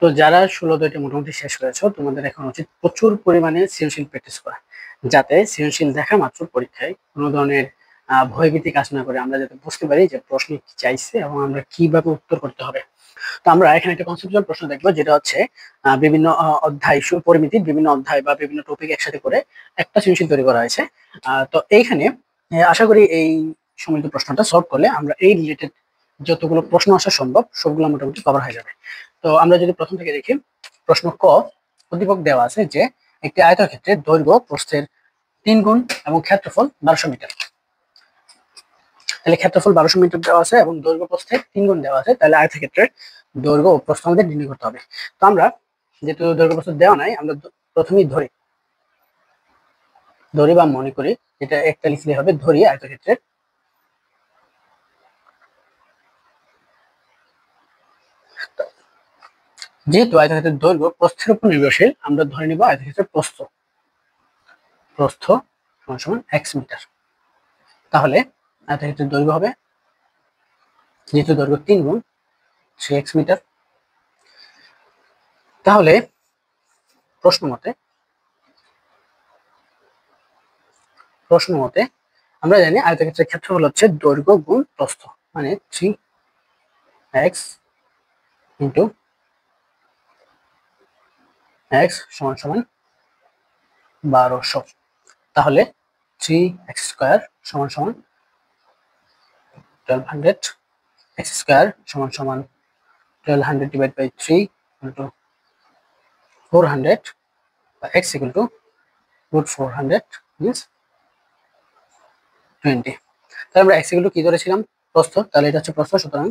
তো যারা 16 মোটামুটি শেষ করেছো, তোমাদের এখন উচিত প্রচুর পরিমাণে সৃজনশীল প্র্যাকটিস করা, যাতে সৃজনশীল দেখা মাত্র পরীক্ষায় কোনো ধরনের ভয়ভীতি কাজ না করে আমরা যাতে বুঝতে পারি যে প্রশ্ন কি চাইছে এবং আমরা কিভাবে উত্তর করতে হবে। তো আমরা এখানে একটা কনসেপচুয়াল প্রশ্ন দেখবো, যেটা হচ্ছে বিভিন্ন অধ্যায় পরিমিতির বিভিন্ন অধ্যায় বা বিভিন্ন টপিক একসাথে করে একটা সৃজনশীল তৈরি করা হয়েছে। তো এইখানে আশা করি এই সম্মিলিত প্রশ্নটা সলভ করলে আমরা এই রিলেটেড যতগুলো প্রশ্ন আসা সম্ভব সবগুলো মোটামুটি কভার হয়ে যাবে। তো আমরা যদি প্রথম থেকে দেখি, প্রশ্ন ক, উদ্দীপক দেওয়া আছে যে একটি আয়তক্ষেত্রের দৈর্ঘ্য প্রস্থের 3 গুণ এবং ক্ষেত্রফল 1200 মিটার। তাহলে ক্ষেত্রফল 1200 মিটার দেওয়া আছে এবং দৈর্ঘ্য প্রস্থের 3 গুণ দেওয়া আছে, তাহলে আয়তক্ষেত্রের দৈর্ঘ্য ও প্রস্থ আমাদের নির্ণয় করতে হবে। তো আমরা যেহেতু দৈর্ঘ্য প্রস্থ দেওয়া নাই, আমরা প্রথমেই ধরি বা মনে করি, এটা একটা লিখলে হবে, ধরি আয়তক্ষেত্রের যেহেতু আয়তক্ষেত্রের দৈর্ঘ্য প্রস্থের উপর নির্ভরশীল, আমরা ধরে নিব আয়তক্ষেত্রের প্রস্থ সমান x মিটার। তাহলে আয়তক্ষেত্রের দৈর্ঘ্য হবে, যেহেতু দৈর্ঘ্য 3 গুণ, 3x মিটার। তাহলে প্রশ্ন মতে আমরা জানি আয়তক্ষেত্রের ক্ষেত্রফল হচ্ছে দৈর্ঘ্য গুণ প্রস্থ, মানে 3x ইন্টু x সমান সমান 1200। তাহলে 3x² সমান সমান 1200, x² সমান সমান 1200 divided by 3 into 400, বা x equal to root 400 means 20। তাহলে আমরা x equal to কি ধরেছিলাম? প্রস্থ। তাহলে এটা হচ্ছে প্রস্থ, সুতরাং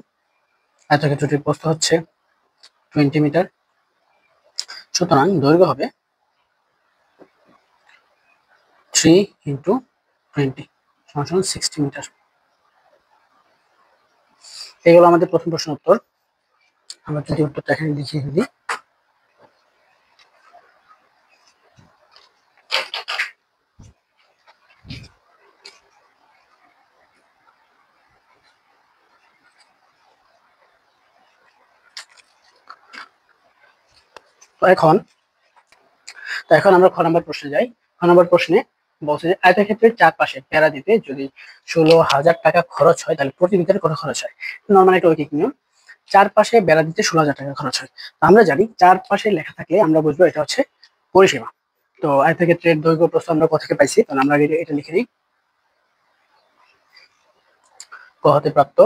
আয়তক্ষেত্রটির প্রস্থ হচ্ছে 20 মিটার। সুতরাং দৈর্ঘ্য হবে 3 into 20 সমান সমান 60 মিটার। এগুলো আমাদের প্রথম প্রশ্নের উত্তর। আমরা যদি উত্তরটা এখানে লিখে দিই, তো এখন আমরা খ নম্বর প্রশ্নে যাই। খ নম্বর প্রশ্নে বলছে যে আয়তক্ষেত্রের চারপাশে বেড়া দিতে যদি 16,000 টাকা খরচ হয়, তাহলে প্রতি মিটার কত খরচ হয়? নর্মাল একটা ঐকিক নিয়ম, চারপাশে বেড়া দিতে 16,000 টাকা খরচ হয়। আমরা জানি চারপাশে লেখা থাকলে আমরা বুঝবো এটা হচ্ছে পরিসীমা। তো আয়তক্ষেত্রের দৈর্ঘ্য প্রস্থ আমরা কোথা থেকে পাইছি? তাহলে আমরা এটা লিখে নিই, ক হতে প্রাপ্ত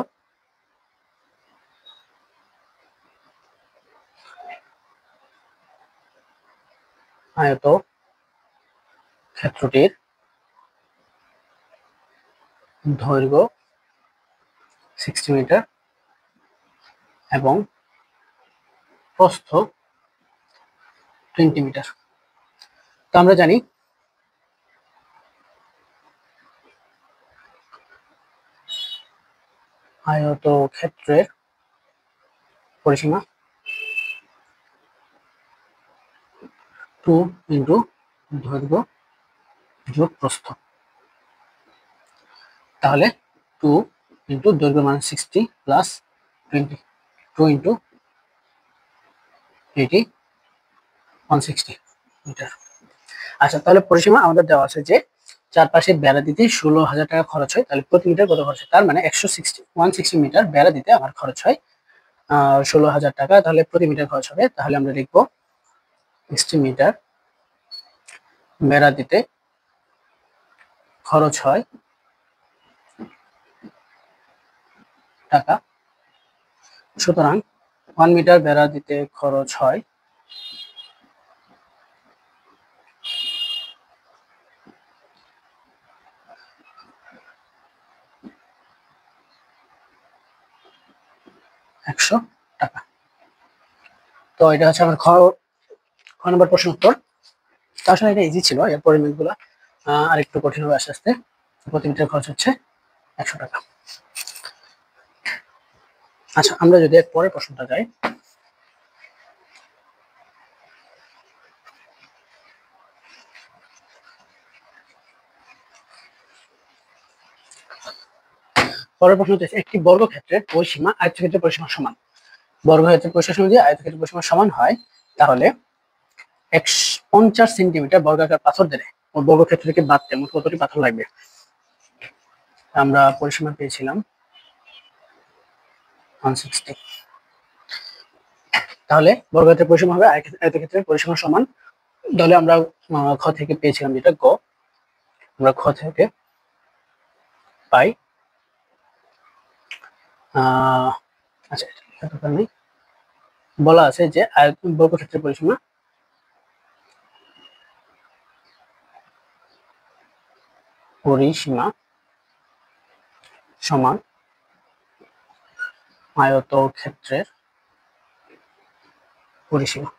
আয়ত ক্ষেত্রটির দৈর্ঘ্য 60 মিটার এবং প্রস্থ 20 মিটার। তো আমরা জানি আয়তক্ষেত্রের পরিসীমা 2 ইন্টু দৈর্ঘ্য যোগ প্রস্থ। তাহলে 2 ইন্টু দৈর্ঘ্য মানে 60 প্লাস 20, 2 ইন্টু 80, 160 মিটার। আচ্ছা, তাহলে পরিসীমা আমাদের দেওয়া আছে যে চারপাশে বেড়া দিতে 16,000 টাকা খরচ হয়, তাহলে প্রতি মিটার কত খরচ হয়? তার মানে 160 মিটার বেড়া দিতে আমার খরচ হয় 16,000 টাকা। তাহলে প্রতি মিটার খরচ হবে, তাহলে আমরা লিখবো 60 মিটার বেড়া দিতে খরচ হয় টাকা। সুতরাং 1 মিটার বেড়া দিতে খরচ হয় 100 টাকা। তো এটা হচ্ছে আমার খ নম্বর প্রশ্ন উত্তর। আসলে এটা ইজি ছিল, এর পরিমাণগুলো আর একটু কঠিন হবে আস্তে আস্তে। প্রতি মিটার খরচ হচ্ছে 100 টাকা। আচ্ছা, আমরা যদি এর পরের প্রশ্নটা যাই, পরের প্রশ্ন হচ্ছে একটি বর্গক্ষেত্রের পরিসীমা আয়তক্ষেত্রের পরিসীমা সমান। বর্গক্ষেত্রের পরিসীমা যদি আয়তক্ষেত্রের পরিসীমা সমান হয়, তাহলে 50 সেন্টিমিটার বর্গাকার পাথর দিলে ওই বর্গক্ষেত্র থেকে বাদতে মোট কতটি পাথর লাগবে? আমরা পরিসীমা পেয়েছিলাম 160। তাহলে বর্গক্ষেত্রের পরিসীমা হবে আয়তক্ষেত্রের পরিসীমা সমান। তাহলে আমরা খ থেকে পেয়েছিলাম যেটা গ, আমরা খ থেকে পাই আচ্ছা এটা দরকার নেই, বলা আছে যে বর্গক্ষেত্রের পরিসীমা সমান আয়তক্ষেত্রের পরিসীমা।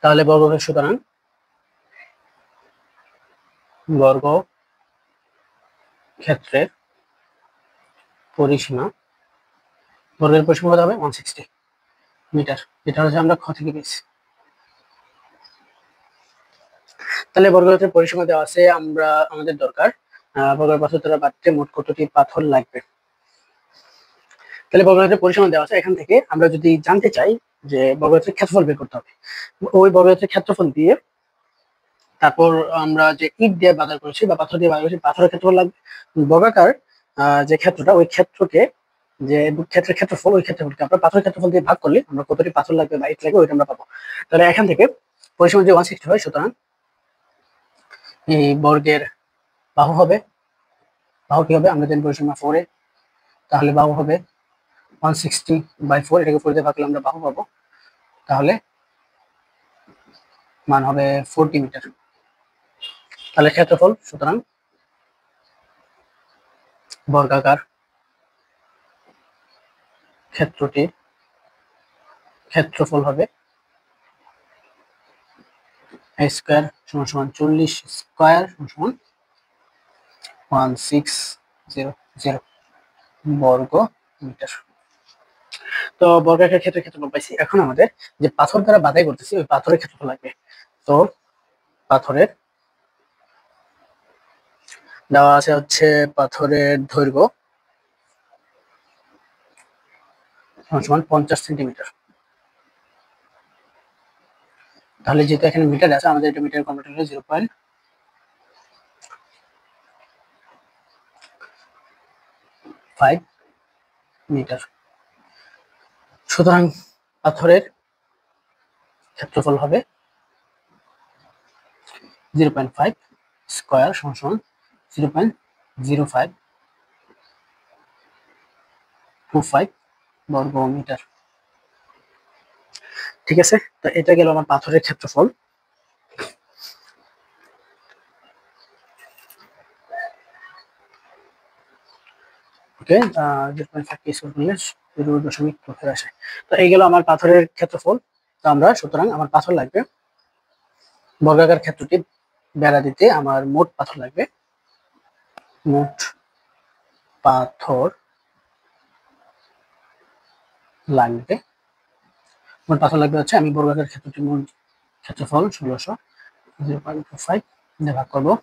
তাহলে সুতরাং বর্গক্ষেত্রের পরিসীমা, বর্গের পরিসীমা কত হবে? 160 মিটার। এটা হচ্ছে আমরা খ থেকে পেয়েছি। তাহলে বর্গক্ষেত্রের পরিসীমা দেওয়া আছে, আমরা আমাদের দরকার বর্গের পাথর দ্বারা বাড়তে মোট কতটি পাথর লাগবে। তাহলে বর্গক্ষেত্রের পরিসীমা দেওয়া আছে, এখান থেকে আমরা যদি জানতে চাই যে বর্গক্ষেত্রের ক্ষেত্রফল বের করতে হবে, ওই বর্গক্ষেত্রের ক্ষেত্রফল দিয়ে তারপর আমরা যে ইট দিয়ে বাধার করেছি বা পাথর দিয়ে বাধার করেছি, পাথরের ক্ষেত্রফল লাগবে। বর্গাকার যে ক্ষেত্রটা, ওই ক্ষেত্রকে যে ক্ষেত্রের ক্ষেত্রফল, ওই ক্ষেত্রফলকে আমরা পাথরের ক্ষেত্রফল দিয়ে ভাগ করলে আমরা কতটি পাথর লাগবে বা ইট লাগবে ওইটা আমরা পাবো। তাহলে এখান থেকে পরিসীমা যে 160 হয়, সুতরাং এই বর্গের বাহু হবে, বাহু কি হবে আমরা জানি পরিসীমা 4 এ, তাহলে বাহু হবে 160/4, এটাকে 4 দিয়ে ভাগ করলে আমরা বাহু পাবো, তাহলে মান হবে 40 মিটার। তাহলে ক্ষেত্রফল, সুতরাং বর্গাকার ক্ষেত্রটির ক্ষেত্রফল হবে a স্কয়ার সমান 40 স্কয়ার সমান 1600 বর্গ মিটার। তো বর্গাকার ক্ষেত্রের ক্ষেত্রফল পাইছি। এখন আমাদের যে পাথর দ্বারা বাধাই করতেছি, ওই পাথরের ক্ষেত্রফল লাগবে। তো পাথরের দেওয়া আছে হচ্ছে পাথরের দৈর্ঘ্য সমান 50 সেন্টিমিটার। তাহলে যেহেতু এখানে মিটার আছে, আমাদের এটা মিটার কনভার্ট হলে 0.5 মিটার। সুতরাং পাথরের ক্ষেত্রফল হবে 0.5 স্কয়ার সমান 0.0525 বর্গ মিটার। ঠিক আছে, তো এটা গেল আমার পাথরের ক্ষেত্রফল। ওকে, 0.5 কে স্কয়ার করলে 0.2 আসে। তো এই গেল আমার পাথরের ক্ষেত্রফল। তো আমরা সুতরাং আমার পাথর লাগবে, বর্গাকার ক্ষেত্রটি বেড়া দিতে আমার মোট পাথর লাগবে, মোট পাথর লাগবে, মোট পাথর লাগবে হচ্ছে, আমি বর্গাকার ক্ষেত্রটি মোট ক্ষেত্রফল 1600 0.25 দিয়ে ভাগ করবো,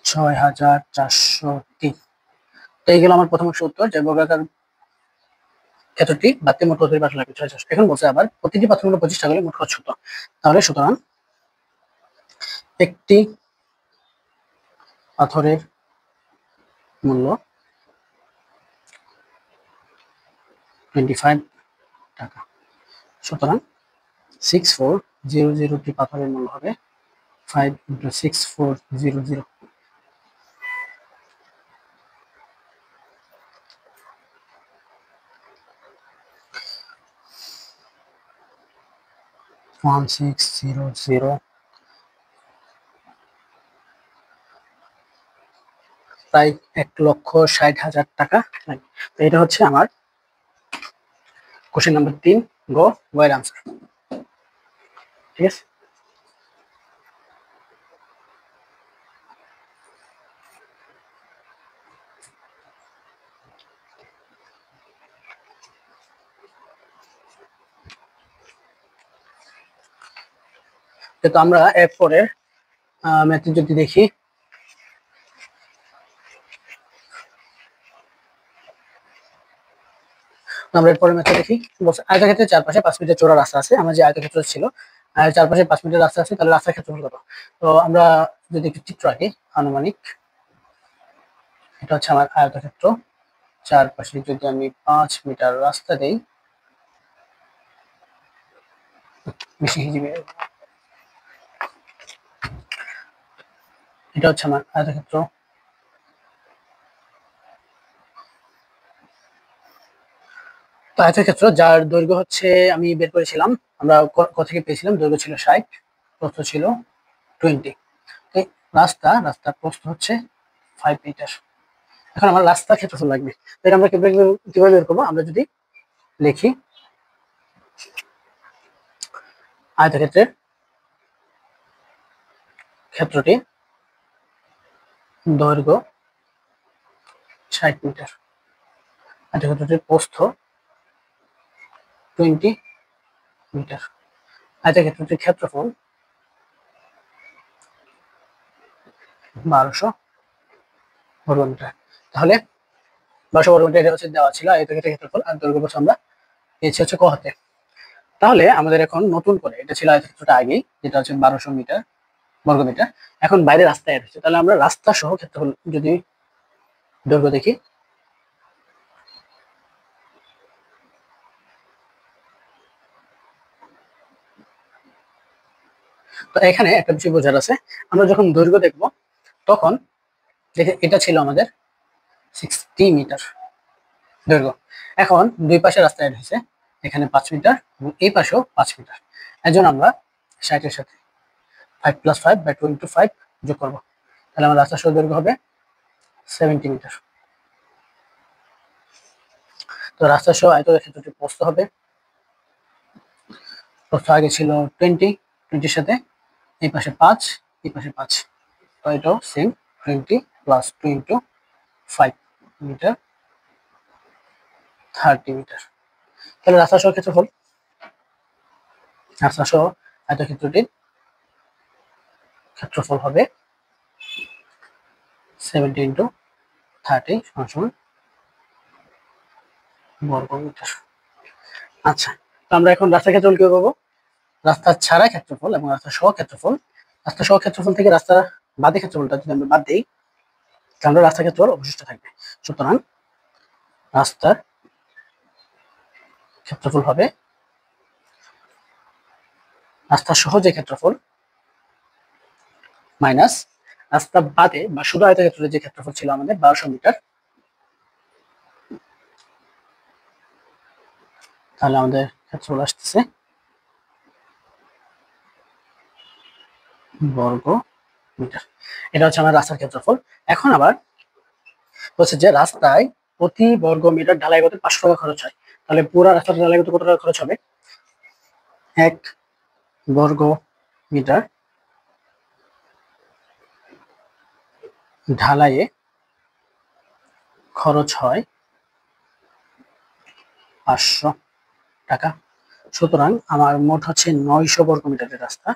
6403। তো এই গেল আমার প্রথম অংশ উত্তর, যে বর্গাকার ক্ষেত্রটি বাড়তে মোট কতটি পাথর লাগবে 6600। এখন বলছে আবার প্রতিটি পাথর মূল্য 25 টাকা হলে মোট খরচ কত। তাহলে সুতরাং একটি পাথরের মূল্য 25 টাকা, সুতরাং 6400টি পাথরের মূল্য হবে 5 × 6400, 1600, প্রায় 1,60,000 টাকা লাগবে। তো এটা হচ্ছে আমার কোশ্চেন নাম্বার 3 গ এর আনসার। ঠিক আছে। তো আমরা এরপরের ম্যাথে যদি দেখি, আমরা এরপরে ম্যাথে দেখি আয়তক্ষেত্রের চারপাশে 5 মিটার চওড়া রাস্তা আছে। আমার যে আয়তক্ষেত্র ছিল আর চারপাশে 5 মিটার রাস্তা আছে, তাহলে রাস্তার ক্ষেত্রফল কত? তো আমরা যদি একটু চিত্র আঁকি আনুমানিক, এটা হচ্ছে আমার আয়তক্ষেত্র, চারপাশে যদি আমি 5 মিটার রাস্তা দেই, বেশি হিজিবে, এটা হচ্ছে আমার আয়তক্ষেত্র। তো আয়তক্ষেত্র যার দৈর্ঘ্য হচ্ছে, আমি বের করেছিলাম, আমরা কোথা থেকে পেয়েছিলাম, দৈর্ঘ্য ছিল 60, প্রস্থ ছিল 20। রাস্তার প্রস্থ হচ্ছে 5 মিটার। এখন আমার রাস্তার ক্ষেত্রফল লাগবে। তো এটা আমরা কিভাবে বের করবো? আমরা যদি লিখি আয়তক্ষেত্রের ক্ষেত্রটি দৈর্ঘ্য 60 মিটার, আয়তক্ষেত্রটির প্রস্থ 20 মিটার, আয়তক্ষেত্রটির ক্ষেত্রফল 1200 বর্গ মিটার। তাহলে 1200 বর্গ মিটার এটা হচ্ছে দেওয়া ছিল আয়তক্ষেত্রের ক্ষেত্রফল, আর দৈর্ঘ্য হচ্ছে আমরা পেয়েছি হচ্ছে ক হাতে। তাহলে আমাদের এখন নতুন করে, এটা ছিল আয়তক্ষেত্রটা আগেই, যেটা হচ্ছে 1200 মিটার বর্গ মিটার, এখন বাইরে রাস্তা অ্যাড হচ্ছে। তাহলে আমরা রাস্তা সহ ক্ষেত্রফল যদি দৈর্ঘ্য দেখি, তো এখানে একটা বিষয় বোঝার আছে। আমরা যখন দৈর্ঘ্য দেখব তখন দেখে এটা ছিল আমাদের 60 মিটার দৈর্ঘ্য। এখন দুই পাশে রাস্তা অ্যাড হয়েছে, এখানে 5 মিটার এবং এই পাশেও 5 মিটার। এর জন্য আমরা 60 এর সাথে 5 + 5 বা 2 × 5 যোগ করবো। তাহলে আমার রাস্তার সহ দৈর্ঘ্য হবে 70 মিটার। তো রাস্তার সহ আয়তক্ষেত্রটি প্রস্থ হবে, প্রস্থ আগে ছিল 20, 20 সাথে এই পাশে 5, এই পাশে 5, তো এটাও সেম, 20 + 2 × 5 মিটার, 30 মিটার। তাহলে রাস্তা সহ ক্ষেত্রফল, রাস্তা সহ আয়তক্ষেত্রটির ক্ষেত্রফল হবে 70 × 30 = বর্গ মিটার। আচ্ছা, তো আমরা এখন রাস্তার ক্ষেত্রফল কি পাবো? রাস্তা ছাড়া ক্ষেত্রফল এবং রাস্তা সহ ক্ষেত্রফল। রাস্তা সহ ক্ষেত্রফল থেকে রাস্তার বাদে ক্ষেত্রফলটা যদি আমরা বাদ দিই, তাহলে রাস্তার ক্ষেত্রফল অবশিষ্ট থাকবে। সুতরাং রাস্তার ক্ষেত্রফল হবে রাস্তা সহ যে ক্ষেত্রফল মাইনাস রাস্তা বাদে বা শুধু আয়তক্ষেত্রের যে ক্ষেত্রফল ছিল আমাদের 1200 মিটার, তাহলে আমাদের ক্ষেত্রফল আসতেছে বর্গ মিটার। এটা হচ্ছে আমার রাস্তার ক্ষেত্রফল। এখন আবার হচ্ছে যে রাস্তায় প্রতি বর্গ মিটার ঢালাই করতে 500 টাকা খরচ হয়। তাহলে পুরো রাস্তাটা ঢালাই করতে কত টাকা খরচ হবে? 1 বর্গ মিটার ঢালাইয়ে খরচ হয় 500 টাকা। সুতরাং আমার মোট হচ্ছে 900 বর্গ মিটারের রাস্তা,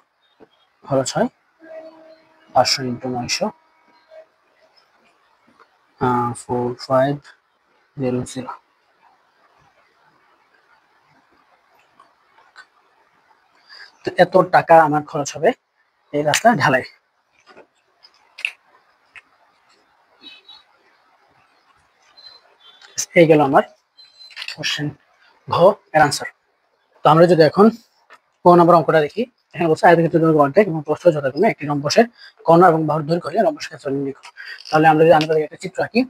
খরচ হয় 500 × 900, 4500। তো এত টাকা আমার খরচ হবে এই রাস্তা ঢালাই। এই গেল আমার কোশ্চেন ঘ এর আনসার। তো আমরা যদি এখন ক নম্বর অঙ্কটা দেখি, এখানে বলছে আয়তক্ষেত্রের দৈর্ঘ্য অর্ধেক এবং প্রস্থ যথাক্রমে একটি রম্বসের কর্ণ এবং বাহুর দৈর্ঘ্য হলে রম্বসের ক্ষেত্রফল নির্ণয় করো। তাহলে আমরা যদি আনুপাতিক একটা চিত্র আঁকি,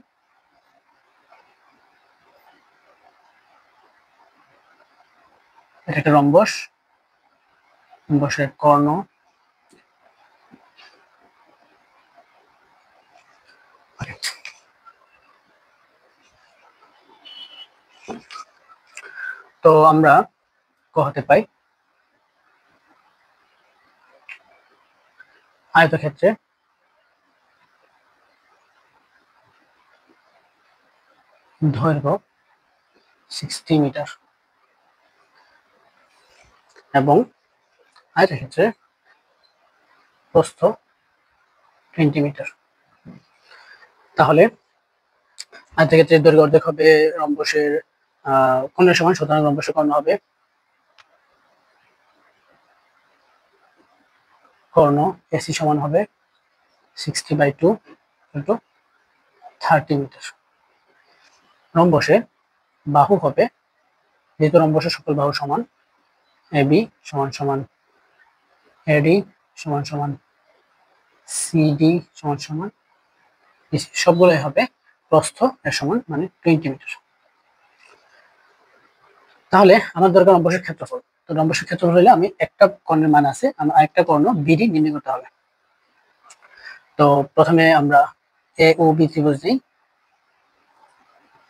এটা একটা রম্বস, রম্বসের কর্ণ তো আমরা ক হতে পাই আয়তক্ষেত্রে দৈর্ঘ্য 60 মিটার এবং আয়তক্ষেত্রে প্রস্থ 20 মিটার। তাহলে আয়তক্ষেত্রে দৈর্ঘ্য অর্ধেক হবে রম্বসের কর্ণের সমান, সুতরাং রম্বসের কর্ণ হবে কর্ণ এসি সমান হবে 60/2 ইন্টু 30 মিটার। রম্বসে বাহু হবে, যেহেতু রম্বসের সকল বাহু সমান, এবি সমান সমান এডি সমান সমান সিডি সমান সমান সবগুলোই হবে প্রস্থ এর সমান মানে 20 মিটার। তাহলে আমার দরকার রম্বসের ক্ষেত্রফল। তো রম্বসের ক্ষেত্রফল হলে আমি একটা কর্ণের মান আছে, আমার আরেকটা কর্ণ বিডি নির্ণয় করতে হবে। তো প্রথমে আমরা এ ও বি ত্রিভুজ নেই,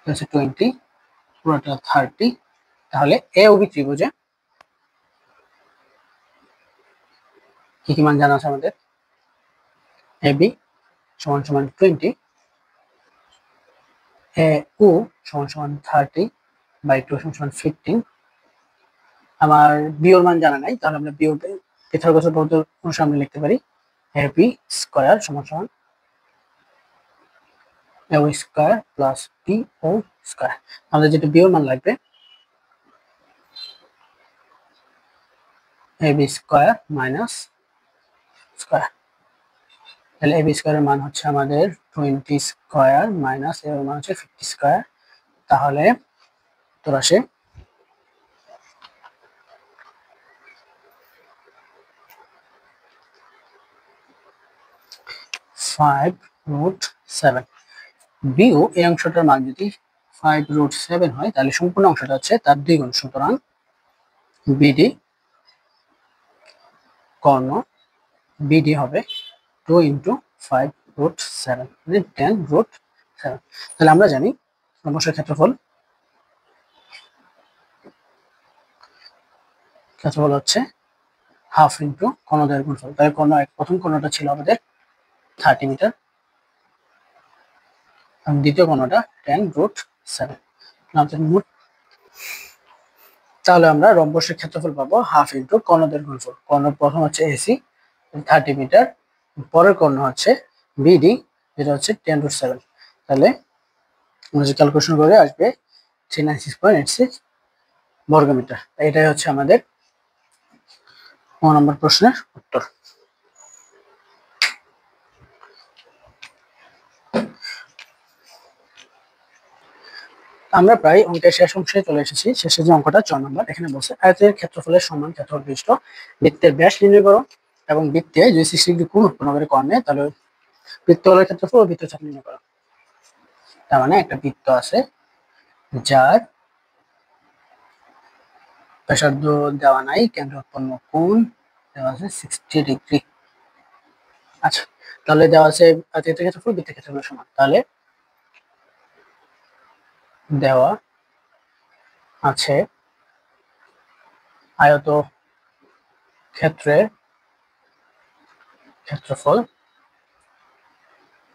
20 পুরোটা 30। তাহলে এ ও বি ত্রিভুজে কি কি মান জানা আছে আমাদের? এ বি সমান সমান 20, এ ও সমান সমান 30/2 সমান সমান 15। আমার বিয়োর মান জানা নাই, তাহলে আমরা বিয়োর পিথাগোরাসের উপপাদ্য অনুসারে আমরা লিখতে পারি এ বি স্কয়ার সমান সমান এ ও স্কয়ার প্লাস বি ও স্কয়ার। আমাদের যেটা বিয়োর মান লাগবে A B square minus square. তাহলে এ বি স্কয়ারের মান হচ্ছে আমাদের 20 স্কয়ার মাইনাস এর মান হচ্ছে 50 স্কয়ার। তাহলে উত্তর আসে 5√7। বিও এই অংশটার মান যদি 5√7 হয়, তাহলে সম্পূর্ণ অংশটা হচ্ছে তার 2 গুণ। সুতরাং বিডি কর্ণ বিডি হবে 2 × 5√7 মানে 10√7। তাহলে আমরা জানি রম্বসের ক্ষেত্রফল হচ্ছে হাফ ইন্টু কর্ণদ্বয়ের গুণফল। তাহলে প্রথম কর্ণটা ছিল আমাদের 30 মিটার, এবং দ্বিতীয় কর্ণটা 10√7। তাহলে আমরা রম্বসের ক্ষেত্রফল পাবো হাফ ইন্টু কর্ণদ্বয়ের গুণফল। কর্ণ প্রথম হচ্ছে এসি 30 মিটার, পরের কর্ণ হচ্ছে বিডি যেটা হচ্ছে 10√7। তাহলে আমরা যে ক্যালকুলেশন করে আসবে 396.86 বর্গমিটার। এটাই হচ্ছে আমাদের 9 নম্বর প্রশ্নের উত্তর। আমরা প্রায় অঙ্কের শেষ অংশে চলে এসেছি। শেষে যে অঙ্কটা 4 নম্বর, এখানে বলছে আয়তের ক্ষেত্রফলের সমান ক্ষেত্রফল বিশিষ্ট বৃত্তের ব্যাস নির্ণয় করো এবং বৃত্তে যদি 60 ডিগ্রি কোণ উৎপন্ন করে কর্ণে, তাহলে বৃত্তগোলের ক্ষেত্রফল ও বৃত্তচাপ নির্ণয় করো। তার মানে একটা বৃত্ত আছে যার ব্যাসার্ধ দেওয়া নাই, কেন্দ্র উৎপন্ন কোণ দেওয়া আছে 60 ডিগ্রি। আচ্ছা, তাহলে দেওয়া আছে আয়তের ক্ষেত্রফল বৃত্তের ক্ষেত্রফলের সমান। তাহলে দেওয়া আছে আয়ত ক্ষেত্রের ক্ষেত্রফল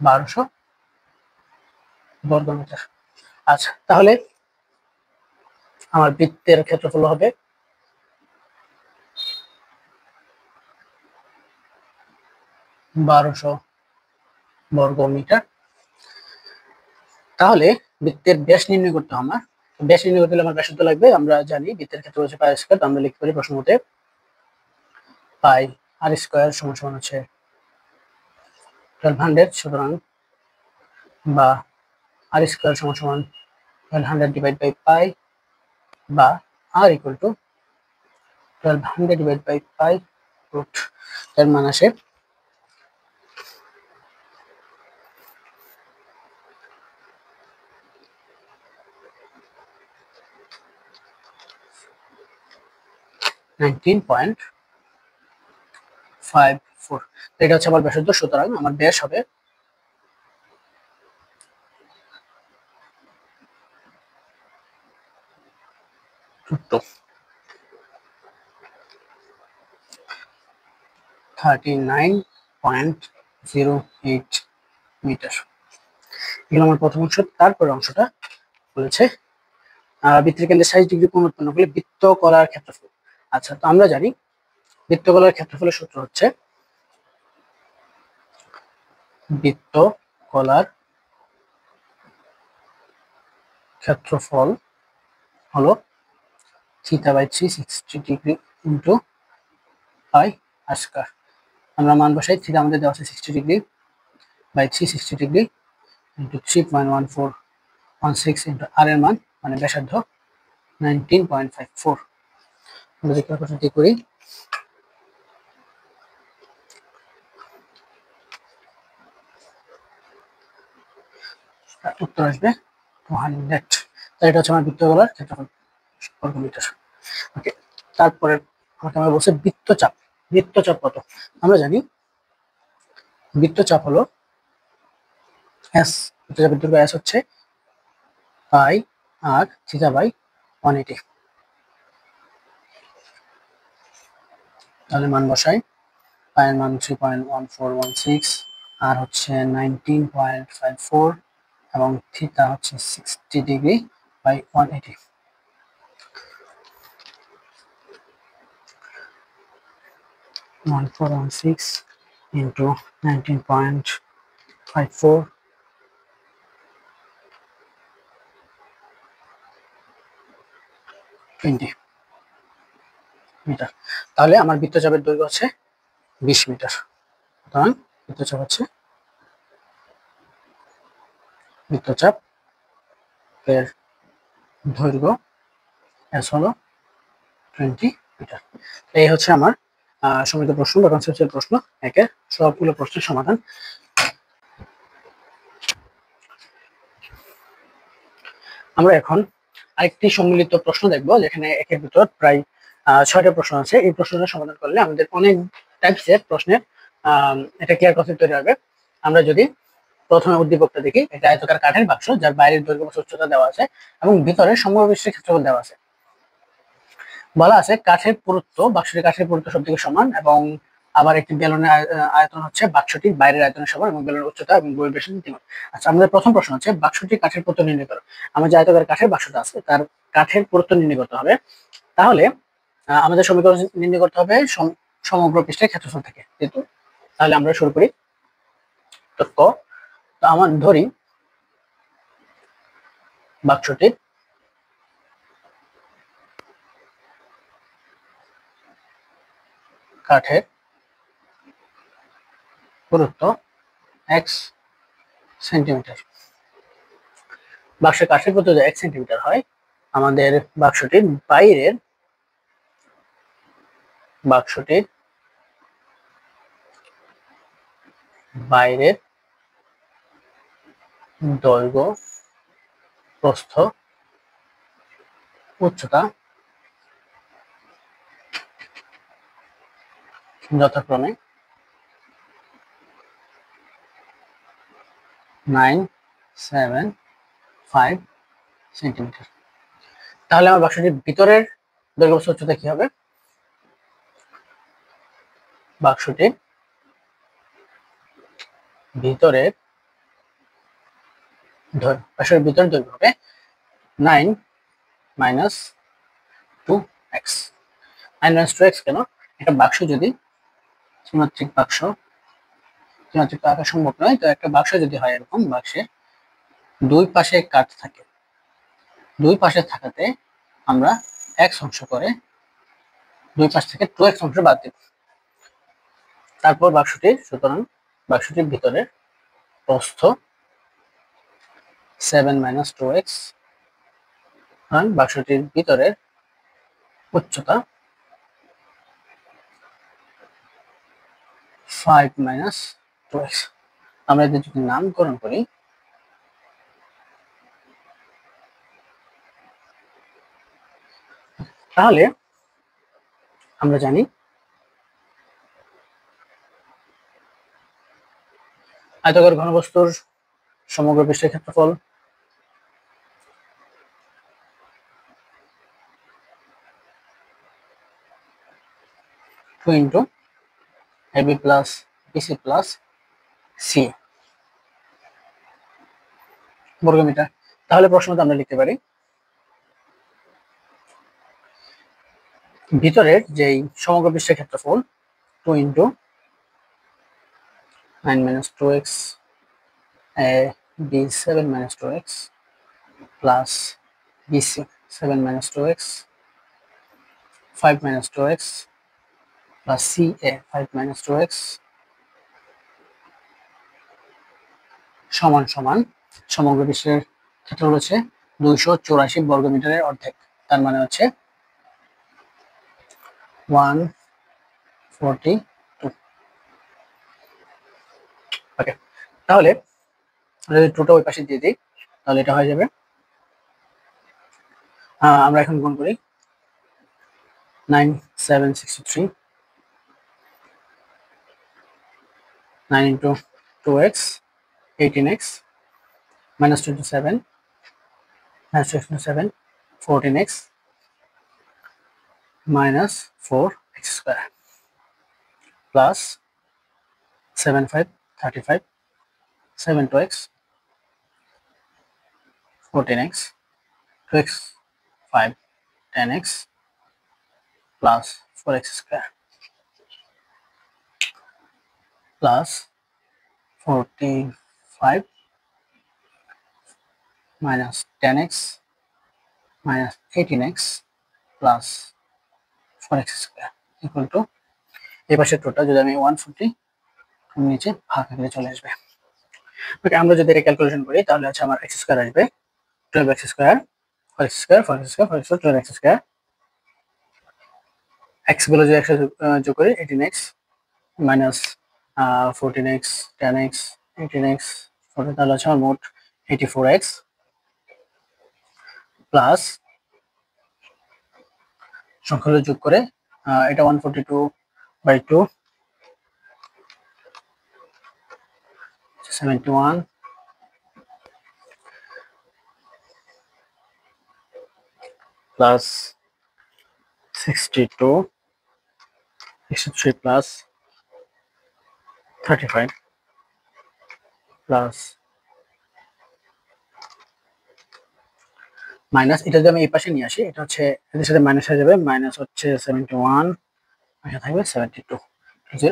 1200 বর্গমিটার। আচ্ছা, তাহলে আমার বৃত্তের ক্ষেত্রফল হবে 1200 বর্গমিটার। তাহলে বৃত্তের ব্যাস নির্ণয় করতে আমার ব্যাস নির্ণয় করতে হলে আমার ব্যাসার্ধ লাগবে। আমরা জানি বৃত্তের ক্ষেত্র হচ্ছে পাই স্কয়ার, আমরা লিখতে পারি প্রশ্ন মতে পাই আর স্কয়ার সমান সমান হচ্ছে 1200। সুতরাং বা আর স্কয়ার সমান সমান 1200 ডিভাইড বাই পাই, বা r equal to 1200 divide by pi root. এর মান আসে 19.54। এটা হচ্ছে আমার ব্যাসার্ধ। সুতরাং আমার ব্যাস হবে 39.08 মিটার। এগুলো আমার প্রথম অংশ। তারপর অংশটা বলেছে বৃত্তের কেন্দ্রে 60 ডিগ্রি কোণ উৎপন্ন করলে বৃত্তকলার ক্ষেত্রফল। আচ্ছা, তো আমরা জানি বৃত্তকলার ক্ষেত্রফলের সূত্র হচ্ছে বৃত্ত কলার ক্ষেত্রফল হলো θ/360 ইন্টু পাই আর স্কয়ার। আমরা মান বসাই, থিটা আমাদের দেওয়া আছে 60°/360° ইন্টু 3.1416 ইন্টু আর এর মান মানে ব্যাসার্ধ 19.54। আমরা যদি ক্যালকুলেশনটি করি উত্তর আসবে 200। তাই এটা হচ্ছে আমার বৃত্তগোলার ক্ষেত্রফল বর্গমিটার। ওকে, তারপরে আমাকে আমরা বলছে বৃত্তচাপ। বৃত্তচাপ কত? আমরা জানি বৃত্তচাপ হলো এস, বৃত্তচাপের দৈর্ঘ্য এস হচ্ছে পাই আর θ/180। তাহলে মান বসাই, পাই এর মান 3.1416, আর হচ্ছে 19.54 এবং থিটা হচ্ছে 60°/180। One four one six into 19.54 20 metre. তাহলে আমার বৃত্তচাপের দৈর্ঘ্য হচ্ছে 20 মিটার। সুতরাং বৃত্তচাপ হচ্ছে বৃত্তচাপ এর দৈর্ঘ্য এস হলো 20 মিটার। এই হচ্ছে আমার সমৃদ্ধ প্রশ্ন বা কনসেপচুয়াল প্রশ্ন একের সবগুলো প্রশ্নের সমাধান। আমরা এখন আরেকটি সম্মিলিত প্রশ্ন দেখব, যেখানে একের ভিতর প্রায় 6টা প্রশ্ন আছে। এই প্রশ্নটা সমাধান করলে আমাদের অনেক টাইপসের প্রশ্নের একটা ক্লিয়ার কনসেপ্ট তৈরি হবে। আমরা যদি প্রথমে উদ্দীপকটা দেখি, এটা আয়তাকার কাঠের বাক্স যার বাইরের দৈর্ঘ্য উচ্চতা দেওয়া আছে এবং ভিতরে সমবিষ্ট ক্ষেত্রফল দেওয়া আছে। বলা আছে কাঠের পুরুত্ব, বাক্সটির কাঠের পুরুত্ব সবদিকে সমান এবং আবার একটি বেলুনের আয়তন হচ্ছে বাক্সটির বাইরের আয়তনের সমান এবং বেলুনের উচ্চতা এবং বহির ব্যাসার্ধ 3। আচ্ছা, আমাদের প্রথম প্রশ্ন হচ্ছে বাক্সটির কাঠের পুরুত্ব নির্ণয় করো। আমরা যে আয়তাকার কাঠের বাক্সটা আছে তার কাঠের পুরুত্ব নির্ণয় করতে হবে। তাহলে আমাদের সমীকরণ নির্ণয় করতে হবে সমগ্র পৃষ্ঠের ক্ষেত্রফল থেকে, যেহেতু। তাহলে আমরা শুরু করি। তো ক, তো আমার ধরি বাক্সটির কাঠের পুরুত্ব x সেন্টিমিটার। বাক্সের কাঠের পুরুত্ব যদি 1 সেন্টিমিটার হয়, আমাদের বাক্সটির বাইরের দৈর্ঘ্য, প্রস্থ, উচ্চতা যথাক্রমে 975 সেন্টিমিটার। তাহলে আমার বাক্সটির ভিতরের দৈর্ঘ্য, প্রস্থ, উচ্চতা কি হবে? বাক্সটির ভিতরের দৈর্ঘ্য হবে 9 মাইনাস 2x। 9 মাইনাস 2x কেন? একটা বাক্স যদি ত্রিমাত্রিক আঁকা সম্ভব নয়, তো একটা বাক্স যদি হয় এরকম, বাক্সের দুই পাশে কাট থাকে, দুই পাশে থাকাতে আমরা x অংশ করে দুই পাশ থেকে 2x অংশ বাদ দেব। তারপর সুতরাং বাক্সটির ভিতরের প্রস্থ 7 মাইনাস 2x, আর বাক্সটির ভিতরের উচ্চতা 5 মাইনাস 2x। আমরা এদের যদি নামকরণ করি, তাহলে আমরা জানি আয়তাকার ঘনবস্তুর সমগ্র পৃষ্ঠের ক্ষেত্রফল two into ab plus bc plus c বর্গমিটার। তাহলে প্রশ্নটা আমরা লিখতে পারি ভিতরের যেই সমগ্র পৃষ্ঠের ক্ষেত্রফল 2 into 9 minus 2x b 7 minus 2x plus bc 7 minus 2x 5 minus 2x plus ca 5 minus 2x সমান সমান সমগ্র বিশ্বের ক্ষেত্রফল হচ্ছে 284 বর্গমিটারের অর্ধেক, তার মানে হচ্ছে 142। ওকে, তাহলে যদি টুটা ওই পাশে দিয়ে দিই তাহলে এটা হয়ে যাবে, আমরা এখন গুণ করি 9763 9 into 2x 18x minus 27 minus 2 into 7 14x minus 4x square plus 7 5 35 7 2x 14x 2x 5 10x plus 4x square plus 45 minus 10x minus 18x plus 4x square equal to এই পাশের টোটাল যদি আমি 140 নিচে ভাগ করে চলে আসবে। ওকে, আমরা যদি এটা ক্যালকুলেশন করি তাহলে হচ্ছে আমার x স্কয়ার আসবে 12x square 4x square 4x square 4x square 12x square, x গুলো যদি একসাথে যোগ করি 18x minus 14x 10x 18x 14, তাহলে হচ্ছে আমার মোট 84x প্লাস সংখ্যাগুলো যোগ করে এটা 142/2 71 plus 62 63 plus 35 plus মাইনাস, এটা যদি আমি এই পাশে নিয়ে আসি এটা হচ্ছে এদের সাথে মাইনাস হয়ে যাবে, মাইনাস হচ্ছে 71 এখানে থাকবে 72।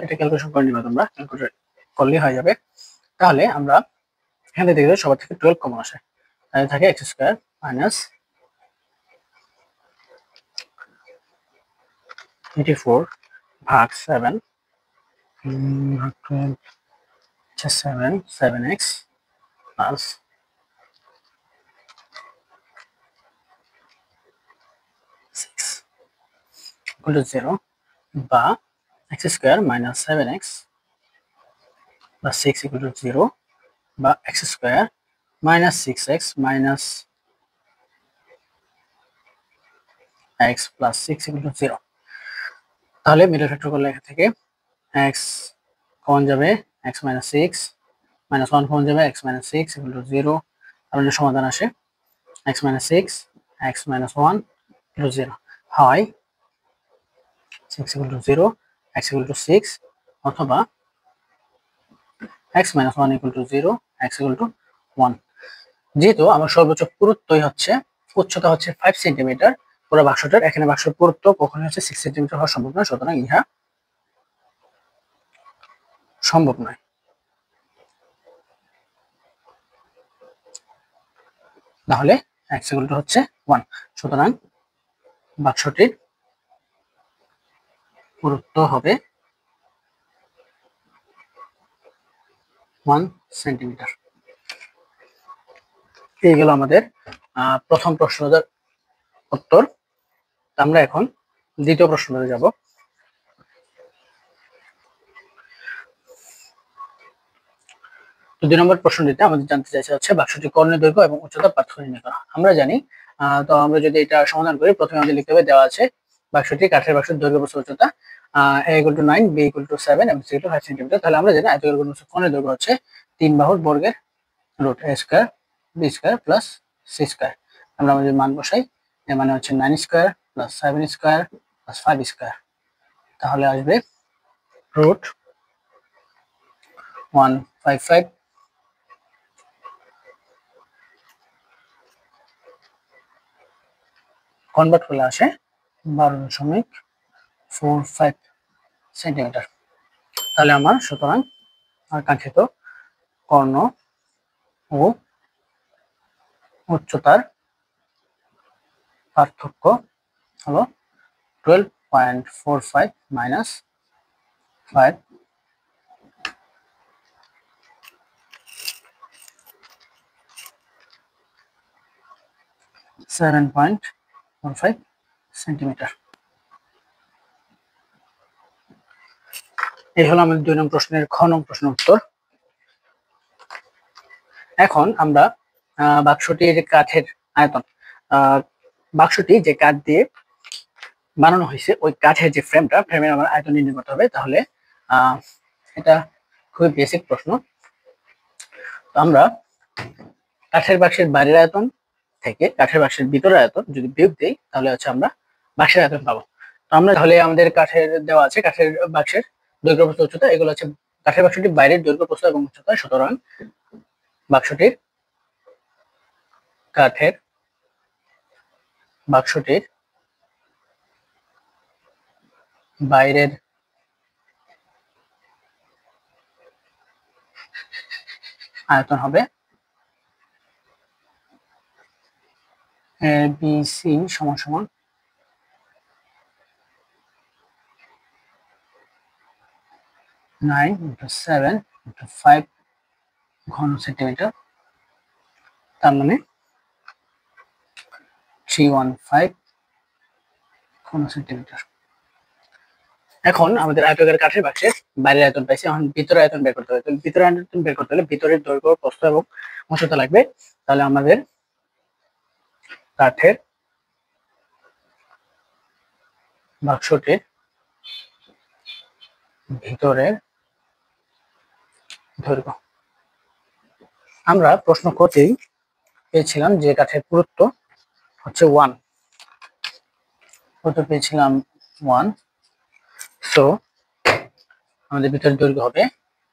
এটা ক্যালকুলেশন করে নিবা, তোমরা ক্যালকুলেটর করলেই হয়ে যাবে। তাহলে আমরা এখান থেকে দেখলে সবার থেকে 12 কমন আসে, তাহলে থাকে x স্কয়ার মাইনাস 84 ভাগ 7 ভাগ 12 হচ্ছে 7x প্লাস 6 equal to 0 বা x square minus 7x plus 6 equal to 0 বা x square minus 6x minus x plus 6 equal to 0। তাহলে মিডল ফ্যাক্টর করলে এখান থেকে x কমন যাবে, x minus 6 minus 1 কমন যাবে, x minus 6 equal to 0। তাহলে সমাধান আসে x minus 6 x minus 1 equal to 0 হয় 6 equal to 0 x equal to 6 অথবা x minus 1 equal to 0 x equal to 1। যেহেতু আমার সর্বোচ্চ পুরুত্বই হচ্ছে উচ্চতা হচ্ছে 5 সেন্টিমিটার পুরো বাক্সটার, এখানে বাক্সের পুরুত্ব কখনোই হচ্ছে 6 সেন্টিমিটার হওয়া সম্ভব নয়, সুতরাং ইহা সম্ভব নয়। তাহলে x equal to হচ্ছে 1, সুতরাং বাক্সটির পুরুত্ব হবে 1 সেন্টিমিটার। এই গেল আমাদের প্রথম প্রশ্নের উত্তর। আমরা এখন দ্বিতীয় প্রশ্নে যাব। তো 2 নম্বর প্রশ্নটিতে আমাদের জানতে চাইছে হচ্ছে বাক্সটি কর্ণের দৈর্ঘ্য এবং উচ্চতা পার্থক্য নির্ণয় করা। আমরা জানি, তো আমরা যদি এটা সমাধান করি প্রথমে আমাদের লিখতে হবে দেওয়া আছে বাক্সটি কাঠের বাক্সের দৈর্ঘ্য প্রস্থ উচ্চতা a equal to 9 b equal to 7 এবং c equal to 5 সেন্টিমিটার। তাহলে আমরা জানি আয়তকার কর্ণের দৈর্ঘ্য হচ্ছে 3 বাহুর বর্গের root a square b square plus c square. আমরা আমাদের মান বসাই, এর মানে হচ্ছে 9 square plus 7 square plus 5 square, তাহলে আসবে রুট 155 কনভার্ট করলে আসে 12.45 সেন্টিমিটার। তাহলে আমার সুতরাং কাঙ্ক্ষিত কর্ণ ও উচ্চতার পার্থক্য হলো 12.45 মাইনাস 5 7.45 সেন্টিমিটার। এই হলো আমাদের 2 নং প্রশ্নের খ নং প্রশ্ন উত্তর। এখন আমরা বাক্সটির কাঠের আয়তন, বাক্সটি যে কাঠ দিয়ে বানানো হয়েছে ওই কাঠের যে ফ্রেমের আমার আয়তন নির্ণয় করতে হবে। তাহলে এটা খুবই বেসিক প্রশ্ন। তো আমরা কাঠের বাক্সের বাইরের আয়তন থেকে কাঠের বাক্সের ভিতরের আয়তন যদি বিয়োগ দেই তাহলে হচ্ছে আমরা বাক্সের আয়তন পাবো। তো আমরা তাহলে আমাদের কাঠের দেওয়া আছে কাঠের বাক্সের দৈর্ঘ্য প্রস্থ উচ্চতা, এগুলো হচ্ছে কাঠের বাক্সটির বাইরের দৈর্ঘ্য প্রস্থ এবং উচ্চতা। সুতরাং বাক্সটির কাঠের বাক্সটির বাইরের আয়তন হবে বিসি সমান সমান 9 × 7 × 5 ঘন সেন্টিমিটার, তার মানে 315 ঘন সেন্টিমিটার। এখন আমাদের আয়তাকার কাঠের বাক্সের বাইরের আয়তন পাইছি, এখন ভিতরের আয়তন বের করতে হবে। তাহলে ভিতরের আয়তন বের করতে হলে ভিতরের দৈর্ঘ্য প্রস্থ এবং উচ্চতা লাগবে। তাহলে আমাদের কাঠের বাক্সটির ভিতরের দৈর্ঘ্য, আমরা প্রশ্ন করতেই পেয়েছিলাম যে কাঠের পুরুত্ব হচ্ছে 1, পুরুত্ব পেয়েছিলাম 1। সো আমাদের ভিতরের দৈর্ঘ্য হবে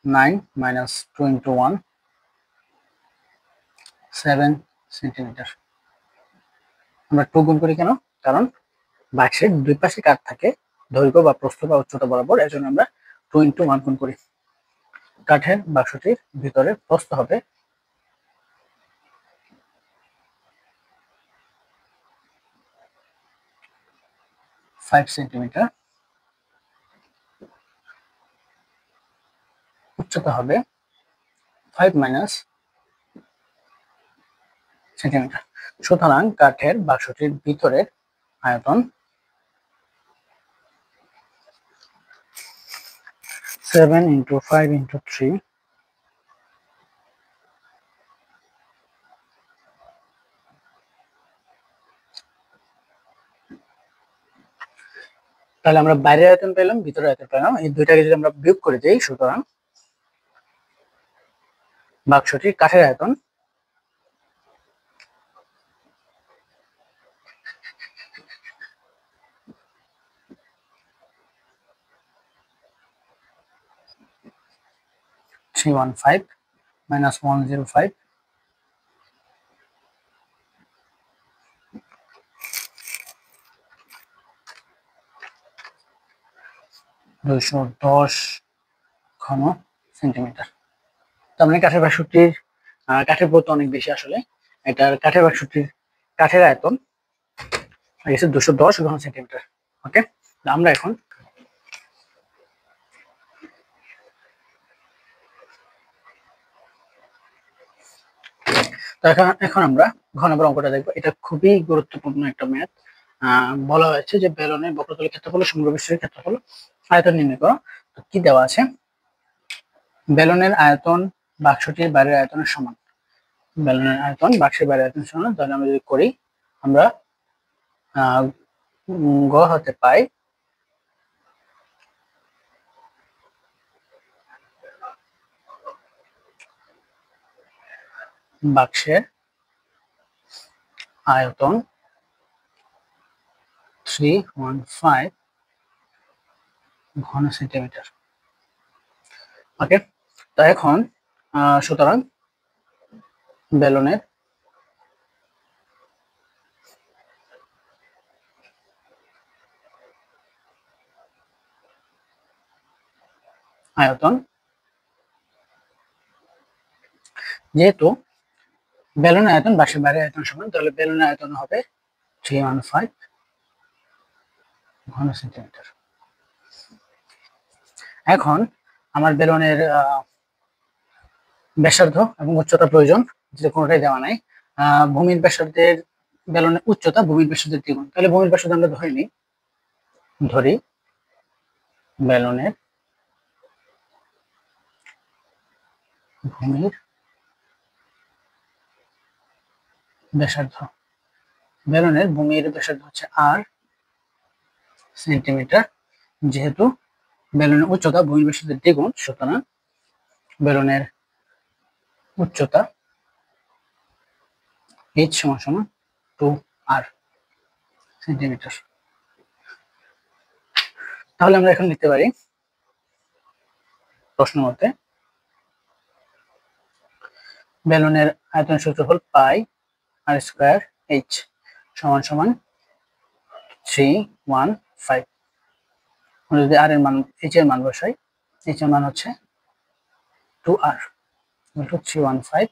9 - 2 × 1 7 সেন্টিমিটার। আমরা 2 গুণ করি কেন? কারণ বাক্সের দুই পাশে কাঠ থাকে দৈর্ঘ্য বা প্রস্থ বা উচ্চতা বরাবর, এজন্য আমরা 2 × 1 গুণ করি। কাঠের বাক্সটির ভিতরে প্রস্থ হবে 5 সেন্টিমিটার, উচ্চতা হবে 5 - সেন্টিমিটার। সুতরাং কাঠের বাক্সটির ভিতরের আয়তন 7 × 5 × 3 তাহলে আমরা বাইরের আয়তন পেলাম, ভিতরের আয়তন পেলাম, এই দুইটাকে যদি আমরা বিয়োগ করে দেই, সুতরাং বাক্সটির কাঠের আয়তন 315 - 105 210 ঘন সেন্টিমিটার। তার মানে কাঠের বাক্সটির কাঠের পুরুত্ব অনেক বেশি। আসলে এটার কাঠের বাক্সটির কাঠের আয়তন হয়ে গেছে 210 ঘন সেন্টিমিটার। ওকে, আমরা এখন তো এখন আমরা ঘ নম্বর অঙ্কটা দেখবো। এটা খুবই গুরুত্বপূর্ণ একটা ম্যাথ। বলা হয়েছে যে বেলনের বক্রতলের ক্ষেত্রফল সমগ্র বিশ্বের ক্ষেত্রফল আয়তন নির্ণয় করো। তো কি দেওয়া আছে? বেলনের আয়তন বাক্সটির বাইরের আয়তনের সমান। বেলনের আয়তন বাক্সের বাইরের আয়তন সমান। তাহলে আমরা যদি করি, আমরা গ হতে পাই বাক্সের আয়তন 315 ঘন সেন্টিমিটার। ওকে, তো এখন সুতরাং বেলনের আয়তন, যেহেতু বেলুনের আয়তন বাঁশের বাইরের আয়তন সমান, তাহলে বেলুনের আয়তন হবে 315 ঘন সেন্টিমিটার। এখন আমার বেলুনের ব্যাসার্ধ এবং উচ্চতা প্রয়োজন, যে কোনোটাই দেওয়া নাই। ভূমির ব্যাসার্ধের বেলুনের উচ্চতা ভূমির ব্যাসার্ধের দ্বিগুণ, তাহলে ভূমির ব্যাসার্ধ আমরা ধরি বেলুনের ভূমির ব্যাসার্ধ, বেলুনের ভূমির ব্যাসার্ধ হচ্ছে আর সেন্টিমিটার। যেহেতু বেলুনের উচ্চতা ভূমির ব্যাসার্ধের দ্বিগুণ, সুতরাং বেলুনের উচ্চতা h সমান সমান 2r সেন্টিমিটার। তাহলে আমরা এখন লিখতে পারি প্রশ্ন মতে বেলুনের আয়তন সূত্র হল পাই আর স্কয়ার h সমান সমান 315। আমরা যদি আর এর মান h এর মান বসাই, h এর মান হচ্ছে 2r = 315,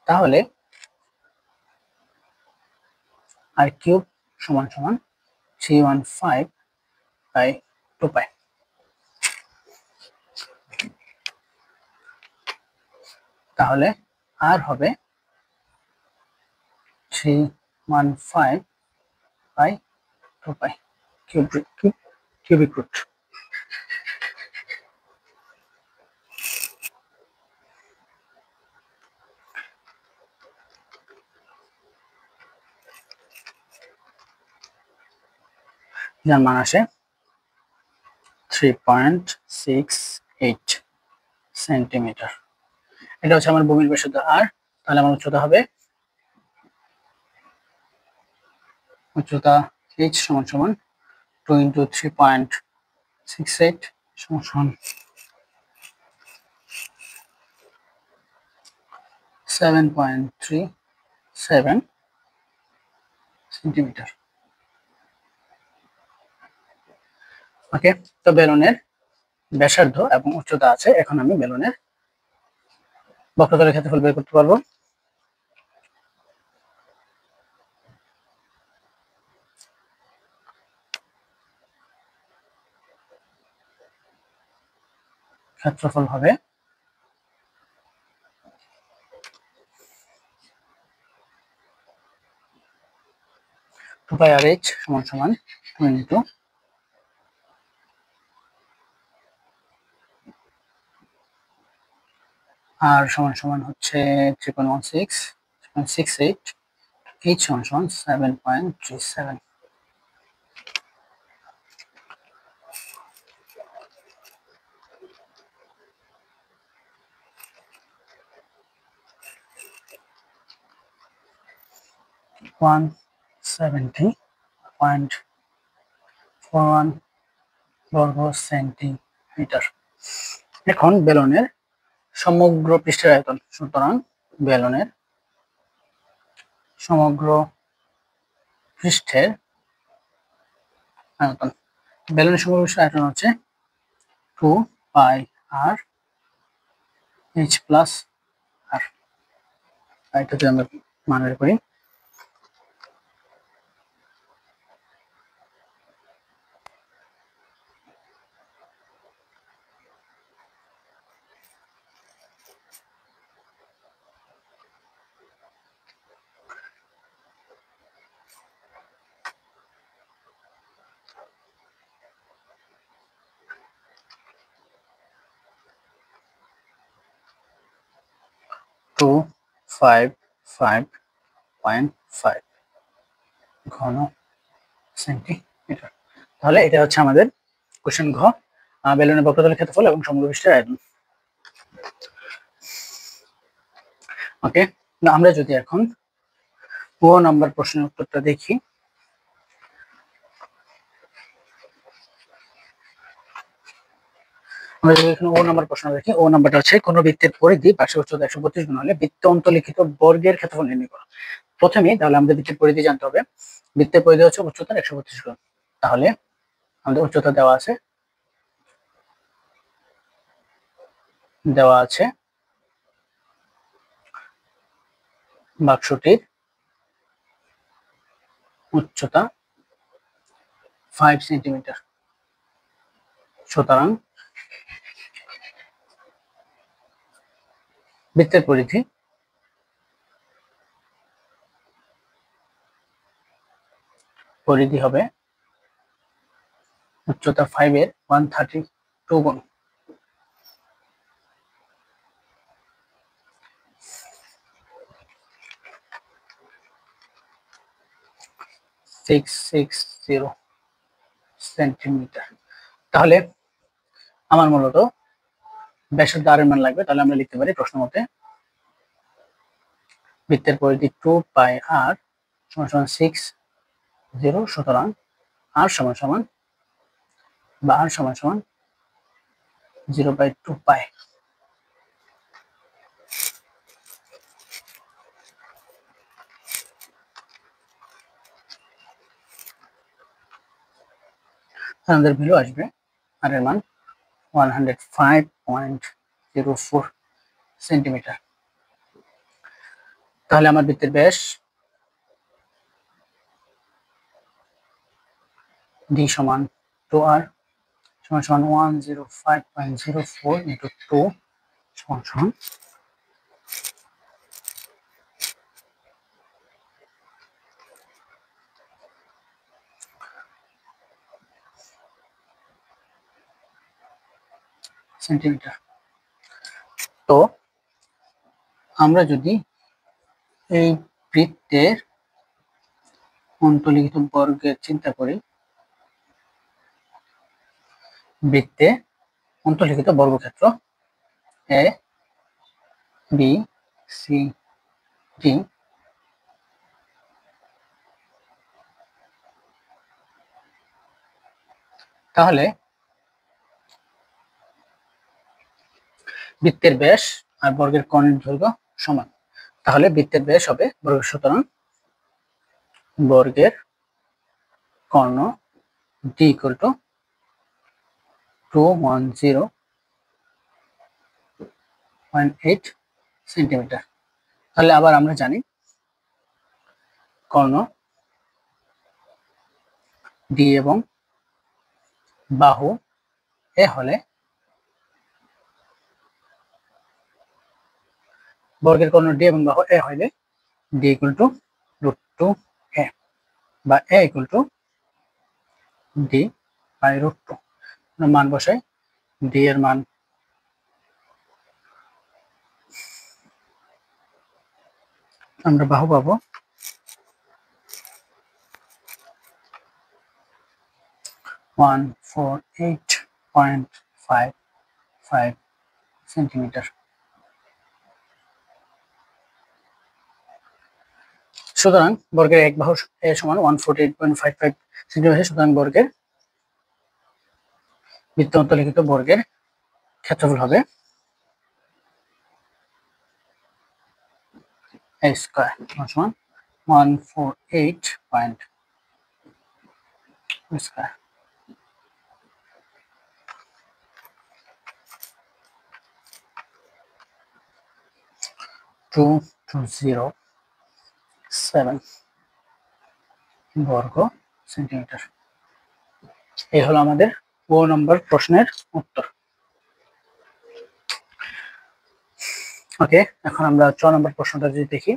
তাহলে আর কিউব সমান সমান 315/2 পাই। তাহলে আর হবে 315/2 পাই কিউবিক রুট। যার মান আসে 3.68 সেন্টিমিটার। এটা হচ্ছে আমার ভূমির ব্যাসার্ধ আর, তাহলে আমার উচ্চতা হবে h সমান সমান 2 × 3.68 সমান সমান 7.37 সেন্টিমিটার। ওকে, তো বেলুনের ব্যাসার্ধ এবং উচ্চতা আছে, এখন আমি বেলুনের বক্রতলের ক্ষেত্রফল বের করতে পারবো। ক্ষেত্রফল হবে 2πrh সমান সমান 2 × আর সমান সমান হচ্ছে 3.1668, h সমান সমান 7.37। ওয়ান 70.41 বর্গ সেন্টিমিটার। এখন বেলুনের সমগ্র পৃষ্ঠের আয়তন, সুতরাং বেলুনের সমগ্র পৃষ্ঠের আয়তন, বেলুনের সমগ্র পৃষ্ঠের আয়তন হচ্ছে 2πr h প্লাস r। এটা যদি আমরা মান বের করি, 255.5 ঘন সেন্টিমিটার। তাহলে এটা হচ্ছে আমাদের কোশ্চেন ঘ, বেলুনের বক্রতলের ক্ষেত্রফল এবং সমগ্র পৃষ্ঠের আয়তন। ওকে, আমরা যদি এখন ও নাম্বার প্রশ্নের উত্তরটা দেখি, আমরা যদি এখানে ও নাম্বার প্রশ্ন দেখি, ও নাম্বারটা হচ্ছে কোন বৃত্তের পরিধি পাশের উচ্চতা 132 গুণ হলে বৃত্ত অন্তর্লিখিত বর্গের ক্ষেত্রফল নির্ণয় করো। প্রথমেই তাহলে আমাদের বৃত্তের পরিধি জানতে হবে। বৃত্তের পরিধি হচ্ছে উচ্চতার 132 গুণ, তাহলে আমাদের উচ্চতা দেওয়া আছে বাক্সটির উচ্চতা 5 সেন্টিমিটার। সুতরাং বৃত্তের পরিধি হবে উচ্চতা 5 এর 132 গুণ। সেন্টিমিটার। তাহলে আমার মূলত ব্যাসার্ধ আর এর মান লাগবে। তাহলে আমরা লিখতে পারি প্রশ্ন মতে বৃত্তের পরিধি 2 পাই আর সমান সমান 60। সুতরাং আর সমান সমান 0/2 পাই। আমাদের ভ্যালু আসবে আর এর মান 105.04 সেন্টিমিটার। তাহলে আমার বৃত্তের ব্যাস ডি সমান 2r সমান সমান 105.04 ইন্টু 2 সমান সমান সেন্টিমিটার। তো আমরা যদি এই বৃত্তের অন্তর্লিখিত বর্গের চিন্তা করি, বৃত্তে অন্তর্লিখিত বর্গক্ষেত্র এ বি সি ডি তাহলে বৃত্তের ব্যাস আর বর্গের কর্ণের দৈর্ঘ্য সমান। তাহলে বৃত্তের ব্যাস হবে বর্গের, সুতরাং বর্গের কর্ণ ডি ইকুয়াল টু 210.8 সেন্টিমিটার। তাহলে আবার আমরা জানি কর্ণ ডি এবং বাহু এ হলে বর্গের কর্ণ ডি এবং বাহু এ হলে ডি ইকুয়াল টু √2 এ বা এ ইকুয়াল টু ডি বাই √2। মান বসাই, ডি এর মান আমরা বাহু পাবো 148.55 সেন্টিমিটার। সুতরাং বর্গের এক বাহু এ সমান 148.55 সেন্টিমিটার। সুতরাং বর্গের বৃত্ত অন্তর্লিখিত বর্গের ক্ষেত্রফল হবে a স্কয়ার সমান 148 পয়েন্ট স্কয়ার। টু 207 বর্গ সেন্টিমিটার। এই হলো আমাদের ও নম্বর প্রশ্নের উত্তর। ওকে, এখন আমরা 6 নম্বর প্রশ্নটা যদি দেখি।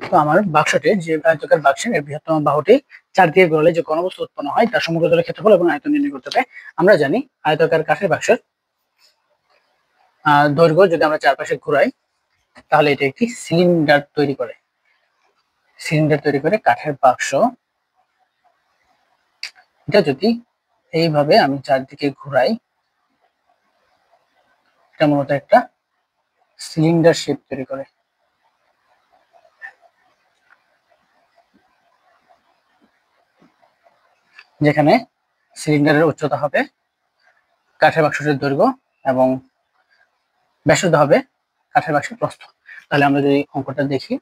তো আমার বাক্সটি যে আয়তাকার বাক্সের এর বৃহত্তম বাহুটি 4 দিয়ে ঘোরালে যে ঘনবস্তু উৎপন্ন হয় তার সমগ্র তলের ক্ষেত্রফল এবং আয়তন নির্ণয় করতে হবে। আমরা জানি আয়তাকার কাঠের বাক্সের দৈর্ঘ্য যদি আমরা চারপাশে ঘুরাই তাহলে এটা একটি সিলিন্ডার তৈরি করে। কাঠের বাক্স এটা যদি এইভাবে আমি চারদিকে ঘুরাই, এটা মূলত একটা সিলিন্ডার শেপ তৈরি করে। যেখানে সিলিন্ডারের উচ্চতা হবে কাঠের বাক্সটির দৈর্ঘ্য এবং ব্যাসার্ধ হবে কাঠের বাক্সের প্রস্থ। তাহলে আমরা যদি অঙ্কটা দেখি,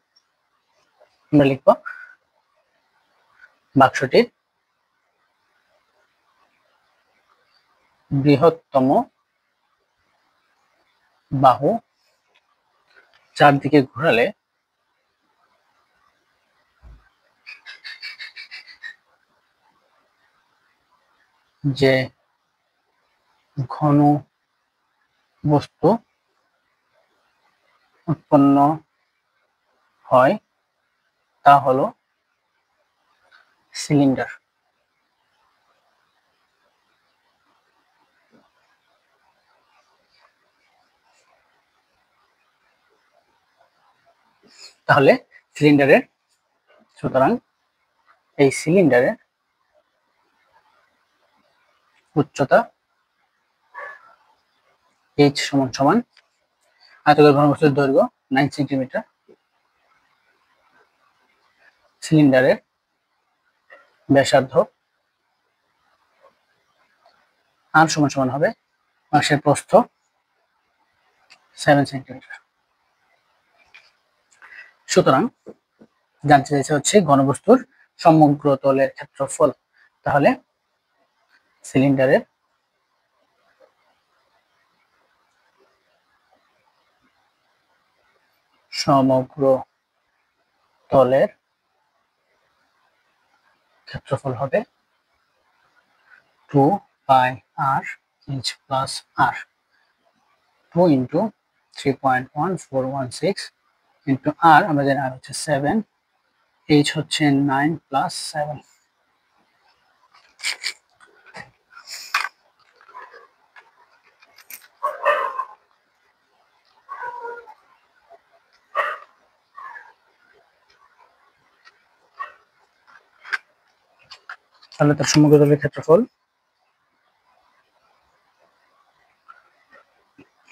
আমরা লিখব বাক্সটির বৃহত্তম বাহু চারদিকে ঘোরালে যে ঘন বস্তু উৎপন্ন হয় তা হলো সিলিন্ডার। তাহলে সিলিন্ডারের সুতরাং এই সিলিন্ডারের উচ্চতা h সমান সমান আয়তাকার ঘনবস্তুর দৈর্ঘ্য 9 সেন্টিমিটার, সিলিন্ডারের ব্যাসার্ধ r সমান সমান হবে পাশের প্রস্থ 7 সেন্টিমিটার। সুতরাং জানতে চাইছে হচ্ছে ঘনবস্তুর সমগ্র তলের ক্ষেত্রফল। তাহলে সিলিন্ডারের সমগ্র তলের ক্ষেত্রফল হবে 2 পাই r h plus r, 2 into 3.1416 into r, আমরা জানি r হচ্ছে 7, h হচ্ছে 9 প্লাস 7। তাহলে তার সমগ্র তলের ক্ষেত্রফল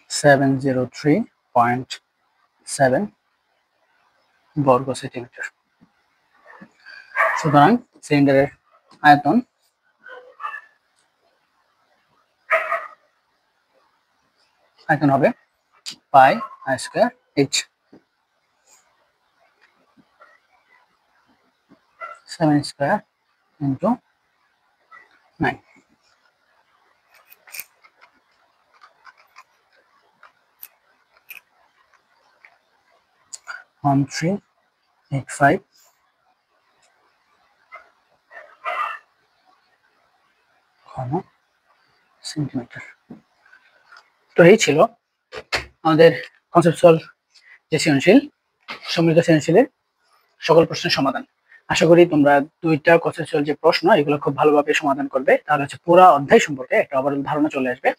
703.7 বর্গ সেন্টিমিটার। সুতরাং সিলিন্ডারের আয়তন হবে পাই r square h, 7 square into 9। One 385 ঘন সেন্টিমিটার। তো এই ছিল আমাদের কনসেপচুয়াল যে সৃজনশীল, সমৃদ্ধ সৃজনশীলের সকল প্রশ্নের সমাধান। আশা করি তোমরা দুইটা কনসেপচুয়াল যে প্রশ্ন এগুলো খুব ভালোভাবে সমাধান করবে, তাহলে হচ্ছে পুরো অধ্যায় সম্পর্কে একটা ওভারঅল ধারণা চলে আসবে।